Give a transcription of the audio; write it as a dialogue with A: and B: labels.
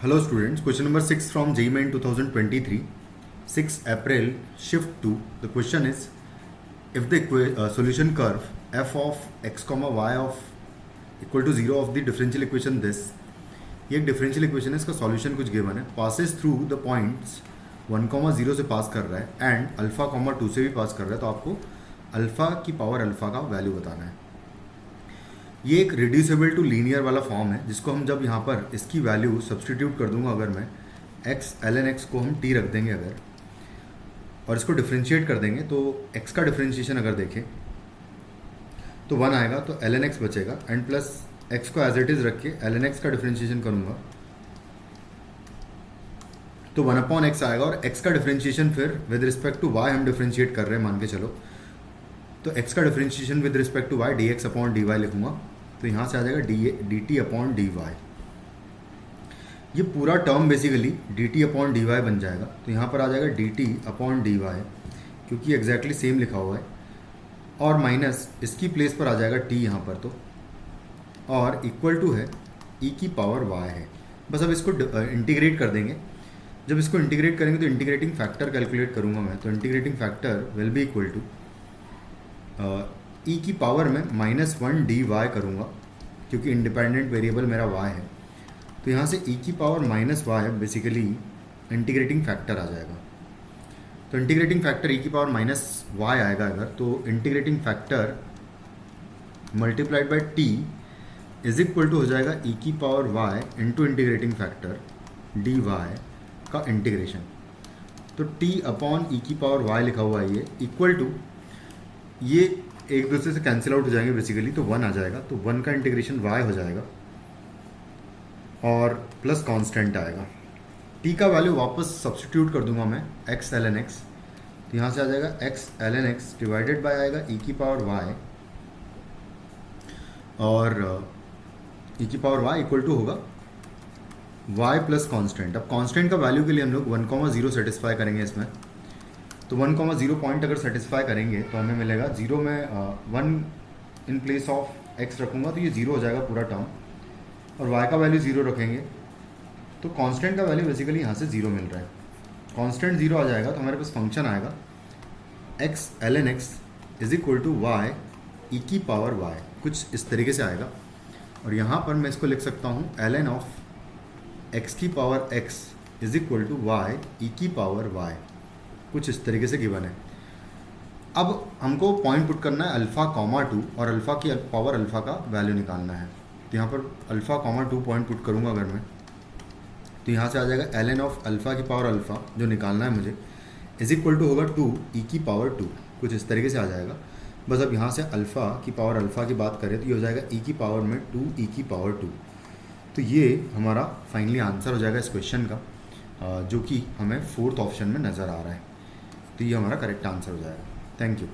A: Hello students, question number 6 from JEE Main 2023, 6 April, shift 2. The question is, if the solution curve f of x comma y of equal to 0 of the differential equation this, ये एक differential equation है, इसका solution कुछ given है, passes through the points 1, 0 से पास कर रहा है and अल्फा 2 से भी पास कर रहा है, तो आपको अल्फा की पावर अल्फा का वैल्यू बताना है। ये एक रिड्यूसेबल टू लीनियर वाला फॉर्म है, जिसको हम जब यहाँ पर इसकी वैल्यू सब्सटीट्यूट कर दूंगा, अगर मैं x ln x को हम t रख देंगे अगर, और इसको डिफ्रेंशिएट कर देंगे, तो x का डिफ्रेंशिएशन अगर देखें तो 1 आएगा, तो ln x बचेगा एंड प्लस x को एज इट इज़ रख के ln x का डिफ्रेंशिएशन करूँगा तो 1/x आएगा, और x का डिफ्रेंशिएशन फिर विद रिस्पेक्ट टू y हम डिफ्रेंशिएट कर रहे हैं मान के चलो, तो x का differentiation with respect to y dx/dy लिखूँगा, तो यहाँ से आ जाएगा dt/dy। ये पूरा टर्म बेसिकली dt/dy बन जाएगा, तो यहाँ पर आ जाएगा dt/dy क्योंकि एग्जैक्टली सेम लिखा हुआ है, और माइनस इसकी प्लेस पर आ जाएगा t यहाँ पर, तो और इक्वल टू है e की पावर y है। बस अब इसको इंटीग्रेट कर देंगे। जब इसको इंटीग्रेट करेंगे तो इंटीग्रेटिंग फैक्टर कैलकुलेट करूँगा मैं, तो integrating factor will be equal to e की पावर में -1 dy करूँगा, क्योंकि इंडिपेंडेंट वेरिएबल मेरा y है, तो यहाँ से e की power -y basically integrating factor आ जाएगा। तो इंटीग्रेटिंग फैक्टर e की पावर -y आएगा अगर, तो integrating factor multiplied by t is equal to हो जाएगा e की power y into integrating factor dy का इंटीग्रेशन। तो t/e की पावर y लिखा हुआ है, ये इक्वल टू, ये एक दूसरे से कैंसिल आउट हो जाएंगे बेसिकली, तो 1 आ जाएगा, तो 1 का इंटीग्रेशन y हो जाएगा और प्लस कांस्टेंट आएगा। t का वैल्यू वापस सब्स्टिट्यूट कर दूंगा मैं x ln x, तो यहाँ से आ जाएगा x ln x divided by आएगा e की पावर y, और e की पावर y इक्वल टू होगा y प्लस कांस्टेंट। अब कांस्टेंट का वैल्यू के लिए हम लोग 1, 0 सेटिस्फाई करेंगे इसमें, तो 1, 0 पॉइंट अगर सेटिस्फाई करेंगे तो हमें मिलेगा 0 में 1 इन प्लेस ऑफ x रखूँगा, तो ये 0 हो जाएगा पूरा टर्म, और y का वैल्यू 0 रखेंगे तो कांस्टेंट का वैल्यू बेसिकली यहाँ से 0 मिल रहा है। कांस्टेंट 0 आ जाएगा तो हमारे पास फंक्शन आएगा x ln x is equal to y e की पावर y, कुछ इस तरीके से आएगा। और यहाँ पर मैं इसको लिख सकता हूँ ln ऑफ x की power x is equal to y e की पावर y, कुछ इस तरीके से गिवन है। अब हमको पॉइंट पुट करना है अल्फ़ा 2 और अल्फ़ा की पावर अल्फ़ा का वैल्यू निकालना है, तो यहाँ पर अल्फ़ा 2 पॉइंट पुट करूँगा अगर मैं, तो यहाँ से आ जाएगा ln ऑफ अल्फ़ा की पावर अल्फ़ा जो निकालना है मुझे इज इक्वल टू होगा 2 e की पावर 2, कुछ इस तरीके से आ जाएगा। बस अब यहाँ से अल्फ़ा की पावर अल्फ़ा की बात करें तो ये हो जाएगा e की पावर में 2 e की पावर 2, तो ये हमारा फाइनली आंसर हो जाएगा इस क्वेश्चन का, जो कि हमें 4th ऑप्शन में नज़र आ रहा है, तो ये हमारा करेक्ट आंसर हो जाएगा। Thank you.